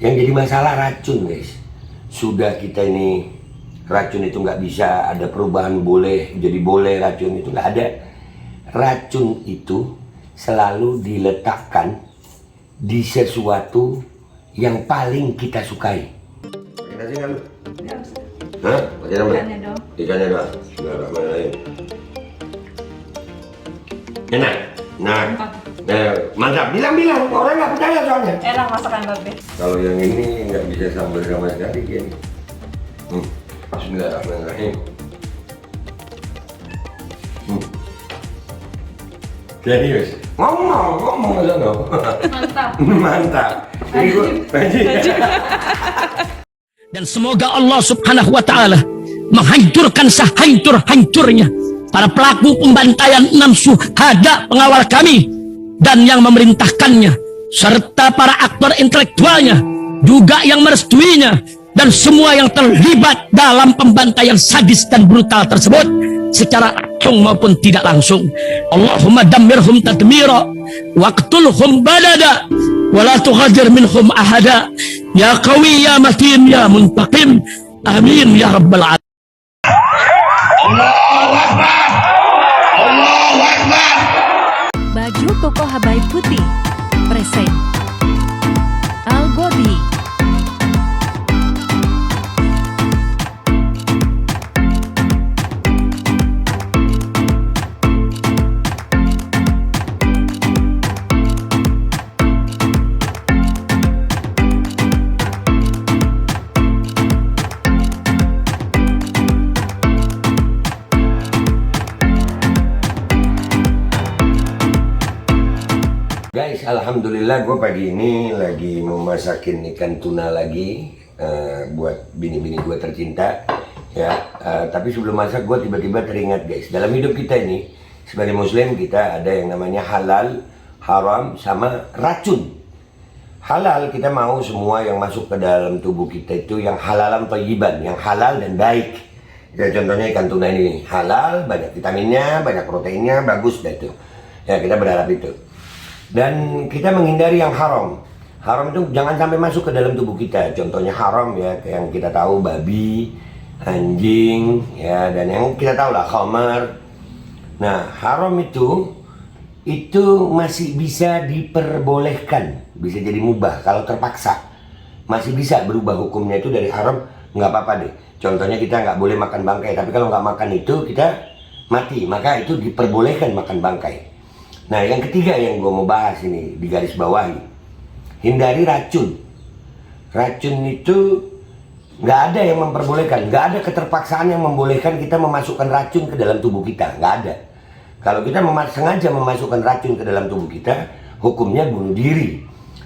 Yang jadi masalah racun, guys. Sudah kita ini racun itu nggak bisa ada perubahan boleh jadi boleh, racun itu nggak ada. Racun itu selalu diletakkan di sesuatu yang paling kita sukai. Pakai nasi nggak lu? Hah? Pakai apa? Ikannya dong. Ikannya doang. Bismillahirrahmanirrahim. Enak. Nah, mantap. Bilang-bilang, orang nggak percaya soalnya. Enak masakan Babe. Kalau yang ini nggak bisa sambal sama sekali gini. Bismillahirrahmanirrahim. Serius? Ngomong aja no. Mantap. Mantap. Jadi gua, dan semoga Allah Subhanahu wa Ta'ala menghancurkan sehancur-hancurnya para pelaku pembantaian 6 syuhada pengawal kami dan yang memerintahkannya, serta para aktor intelektualnya juga yang merestuinya, dan semua yang terlibat dalam pembantaian sadis dan brutal tersebut secara langsung maupun tidak langsung. Allahumma dammirhum tadmira waqtulhum badada wala tughadir minhum ahada ya qawi ya matin ya muntaqim amin ya rabbal alamin. Allahu Akbar. Allahu Akbar. Baju koko Habaib Putih present Al-Godi. Guys, alhamdulillah gue pagi ini lagi memasakin ikan tuna lagi buat bini-bini gue tercinta ya. Tapi sebelum masak gue tiba-tiba teringat, guys, dalam hidup kita ini sebagai muslim kita ada yang namanya halal, haram, sama racun. Halal kita mau semua yang masuk ke dalam tubuh kita itu yang halalan thayyiban, yang halal dan baik. Ya, contohnya ikan tuna ini halal, banyak vitaminnya, banyak proteinnya, bagus dah itu. Ya, kita berharap itu. Dan kita menghindari yang haram. Haram itu jangan sampai masuk ke dalam tubuh kita. Contohnya haram ya, yang kita tahu babi, anjing, ya, dan yang kita tahu lah khamar. Nah, haram itu masih bisa diperbolehkan, bisa jadi mubah kalau terpaksa. Masih bisa berubah hukumnya itu dari haram, nggak apa-apa deh. Contohnya kita nggak boleh makan bangkai, tapi kalau nggak makan itu kita mati, maka itu diperbolehkan makan bangkai. Nah, yang ketiga yang gue mau bahas ini di garis bawahi, hindari racun. Racun itu nggak ada yang memperbolehkan, nggak ada keterpaksaan yang membolehkan kita memasukkan racun ke dalam tubuh kita, nggak ada. Kalau kita sengaja memasukkan racun ke dalam tubuh kita, hukumnya bunuh diri.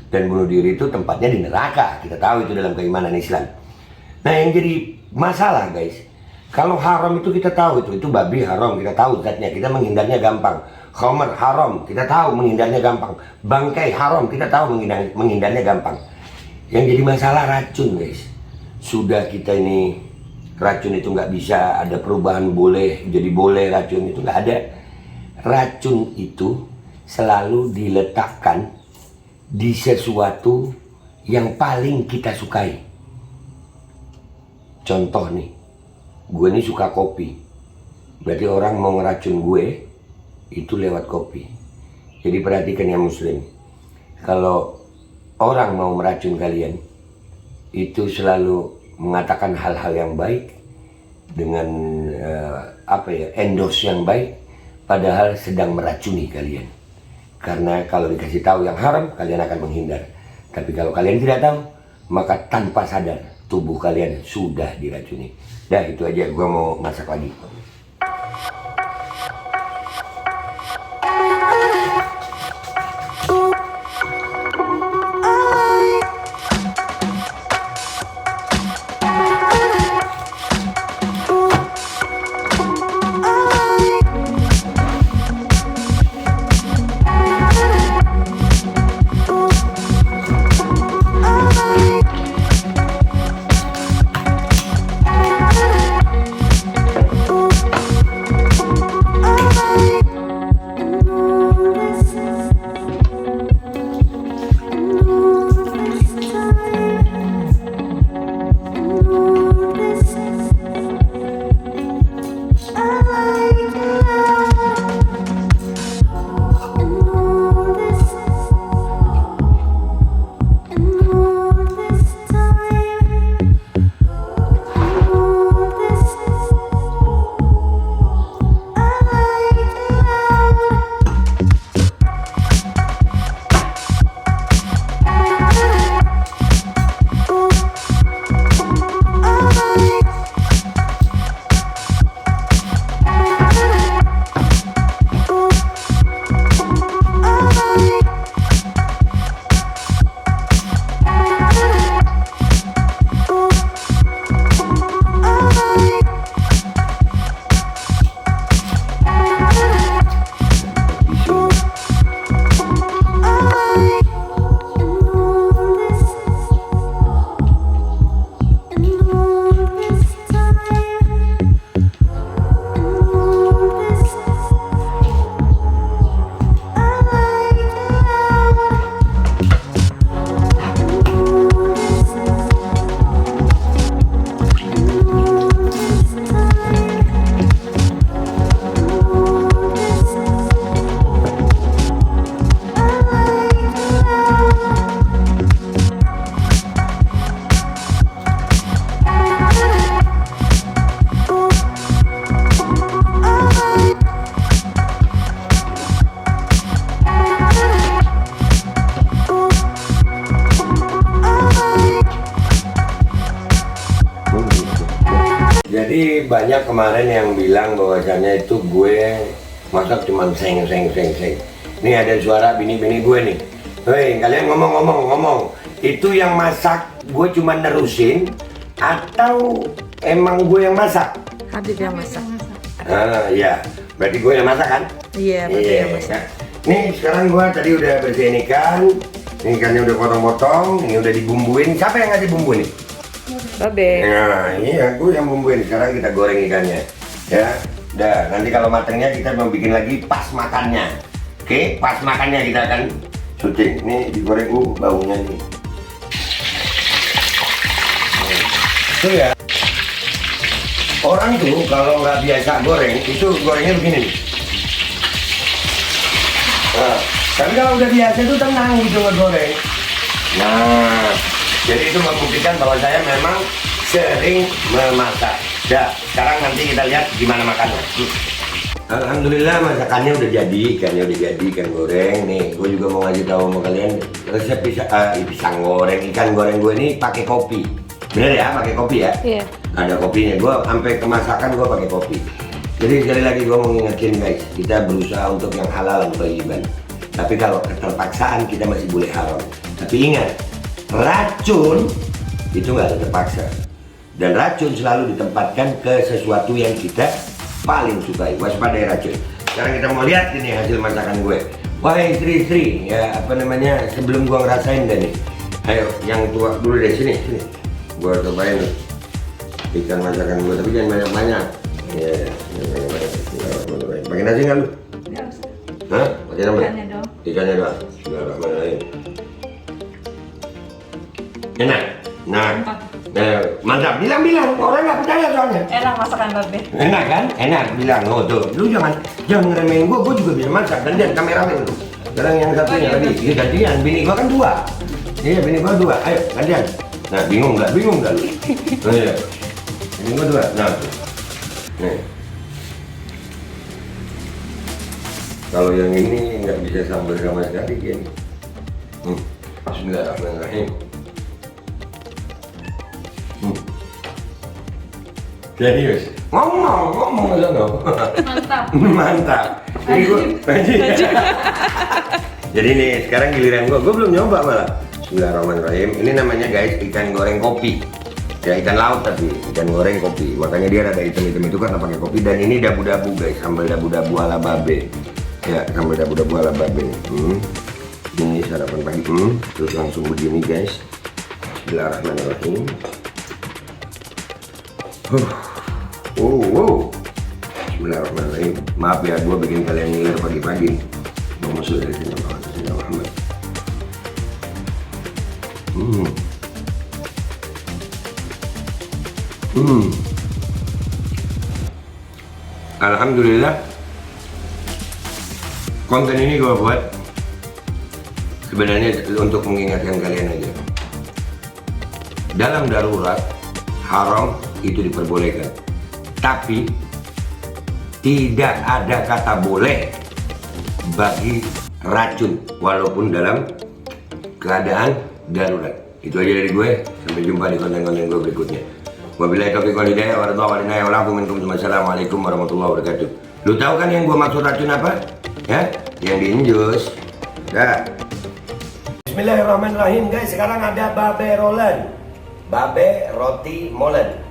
Dan bunuh diri itu tempatnya di neraka, kita tahu itu dalam keimanan Islam. Nah, yang jadi masalah, guys, kalau haram itu kita tahu itu babi haram, kita tahu zatnya, kita menghindarnya gampang. Khamar haram, kita tahu menghindarnya gampang. Bangkai haram, kita tahu menghindarnya gampang. Yang jadi masalah racun, guys. Sudah kita ini racun itu nggak bisa ada perubahan boleh jadi boleh, racun itu nggak ada. Racun itu selalu diletakkan di sesuatu yang paling kita sukai. Contoh nih, gue ini suka kopi. Berarti orang mau ngeracun gue itu lewat kopi. Jadi perhatikan ya muslim, kalau orang mau meracun kalian itu selalu mengatakan hal-hal yang baik dengan endorse yang baik, padahal sedang meracuni kalian. Karena kalau dikasih tahu yang haram, kalian akan menghindar. Tapi kalau kalian tidak tahu, maka tanpa sadar tubuh kalian sudah diracuni. Dah, itu aja, gua mau masak lagi. Jadi banyak kemarin yang bilang bahwasanya itu gue masak cuma seng. Nih ada suara bini-bini gue nih. Hei, kalian ngomong. Itu yang masak gue cuma nerusin atau emang gue yang masak? Habib yang masak. Ah iya, berarti gue yang masak kan? Iya, Habib yang masak. Nih sekarang gue tadi udah bersihin ikan. Ini ikannya udah potong-potong, ini udah dibumbuin. Siapa yang ngasih bumbu nih? Babe. Nah, iya, gue yang bumbuin. Sekarang kita goreng ikannya, ya. Dah, nanti kalau matangnya kita mau bikin lagi pas makannya. Oke, pas makannya kita akan syuting. Ini digoreng, baunya nih. Itu ya. Orang tuh kalau nggak biasa goreng, itu gorengnya begini nih. Nah, tapi kalau udah biasa itu tenang gitu ngegoreng. Nah, jadi itu membuktikan bahwa saya memang sering memasak. Dah, sekarang nanti kita lihat gimana makannya. Alhamdulillah masakannya udah jadi, ikannya udah jadi, ikan goreng. Nih, gue juga mau ngasih tahu sama kalian resep pisang goreng, ikan goreng gue ini pakai kopi. Bener ya, pakai kopi ya? Iya. Ada kopinya. Gue sampai kemasakan gue pakai kopi. Jadi sekali lagi gue mau ngingetin guys, kita berusaha untuk yang halal dan thayyiban. Tapi kalau keterpaksaan kita masih boleh haram. Tapi ingat, racun itu nggak ada terpaksa. Dan racun selalu ditempatkan ke sesuatu yang kita paling sukai. Waspadai racun. Sekarang kita mau lihat ini hasil masakan gue. Wahai istri-istri, ya apa namanya, sebelum gue ngerasain deh nih. Ayo, yang tua dulu deh, sini. Gue cobain ikan masakan gue, tapi jangan banyak-banyak. Ya, banyak-banyak. Pakai nasi nggak lu? Hah? Pakai apa? Ikannya doang. Bismillahirrahmanirrahim. Enak? Nah, mantap. Bilang. Orang nggak percaya soalnya. Enak masakan Babe. Enak kan? Enak. Bilang. Oh tuh. Lu jangan ngeremehin gue juga bisa masak. Gantian kameramen lu. Sekarang yang satunya lagi. Iya gantian. Bini gue kan 2. Iya, bini gue 2. Ayo gantian. Nah, bingung nggak lu? Oh iya. Bini gue 2. Nah, tuh. Nih. Kalau yang ini nggak bisa sambal sama sekali kan? Bismillahirrahmanirrahim. Serius? Ngomong aja no. Mantap. Jadi gue, jadi nih sekarang giliran gue belum nyoba malah. Bismillahirrahmanirrahim. Ini namanya guys ikan goreng kopi. Ya ikan laut tapi ikan goreng kopi. Makanya dia ada hitam-hitam itu karena pakai kopi. Dan ini dabu-dabu guys, sambal dabu-dabu ala babe. Ya, sambal dabu-dabu ala babe. Ini sarapan pagi. Terus langsung begini guys. Bismillahirrahmanirrahim. Bismillahirrahmanirrahim. Maaf ya, gue bikin kalian ngiler pagi-pagi. Mau masuk dari sini Muhammad. Alhamdulillah. Konten ini gue buat sebenarnya untuk mengingatkan kalian aja. Dalam darurat haram itu diperbolehkan, tapi tidak ada kata boleh bagi racun walaupun dalam keadaan darurat. Itu aja dari gue. Sampai jumpa di konten-konten gue berikutnya. Wabillahi taufiq wal hidayah wa ridha wal inayah wa Assalamualaikum warahmatullahi wabarakatuh. Lu tahu kan yang gue maksud racun apa? Ya, yang diinjus. Dah. Bismillahirrahmanirrahim guys. Sekarang ada babe rolen, babe roti molen.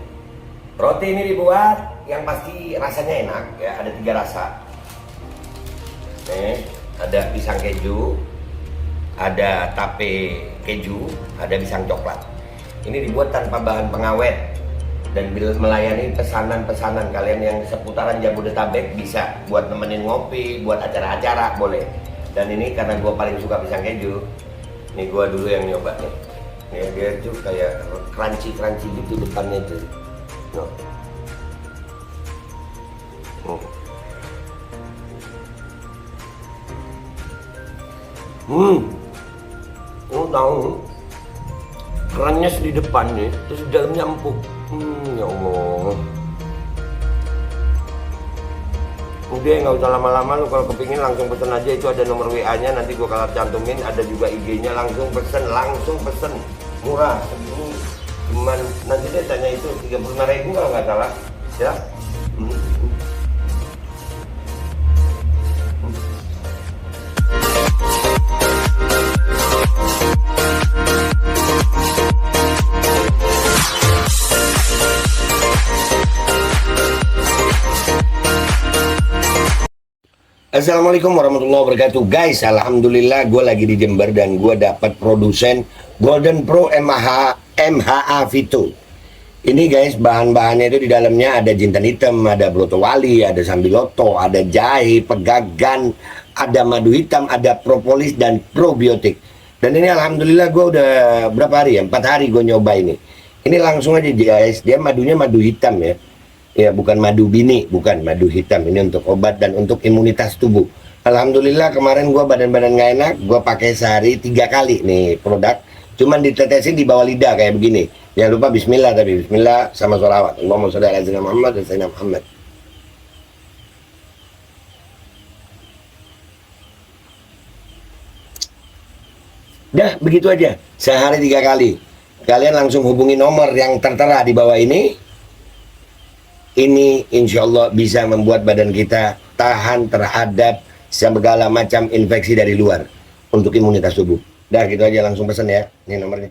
Roti ini dibuat yang pasti rasanya enak ya. Ada 3 rasa. Nih, ada pisang keju, ada tape keju, ada pisang coklat. Ini dibuat tanpa bahan pengawet dan melayani pesanan-pesanan kalian yang seputaran Jabodetabek. Bisa buat nemenin ngopi, buat acara-acara boleh. Dan ini karena gue paling suka pisang keju, nih gue dulu yang nyoba nih. Ya, dia tuh kayak crunchy gitu depannya tuh. No. Lu tahu kerannya di depan nih, terus di dalamnya empuk. Ya Allah. Udah nggak usah lama-lama, lu kalau kepingin langsung pesen aja. Itu ada nomor WA-nya, nanti gua kalau cantumin. Ada juga IG-nya, langsung pesen. Murah. Cuman nanti dia tanya itu 35.000 kalau nggak salah. Ya. Assalamualaikum warahmatullahi wabarakatuh. Guys, alhamdulillah gue lagi di Jember dan gue dapat produsen Golden Pro MHA Vito. Ini guys, bahan-bahannya itu di dalamnya ada jintan hitam, ada broto wali, ada sambiloto, ada jahe, pegagan, ada madu hitam, ada propolis dan probiotik. Dan ini alhamdulillah gue udah berapa hari ya? 4 hari gue nyoba ini. Ini langsung aja guys, dia madunya madu hitam ya. Ya bukan madu bini, bukan madu hitam. Ini untuk obat dan untuk imunitas tubuh. Alhamdulillah kemarin gue badan-badan gak enak, gue pakai sehari 3 kali nih produk. Cuman ditetesin di bawah lidah kayak begini. Jangan lupa bismillah, tapi bismillah sama sholawat. Allahumma sholli ala sayyidina Muhammad dan sayyidina Muhammad. Dah begitu aja, sehari 3 kali. Kalian langsung hubungi nomor yang tertera di bawah ini. Ini insya Allah bisa membuat badan kita tahan terhadap segala macam infeksi dari luar untuk imunitas tubuh. Dah gitu aja, langsung pesan ya. Ini nomornya.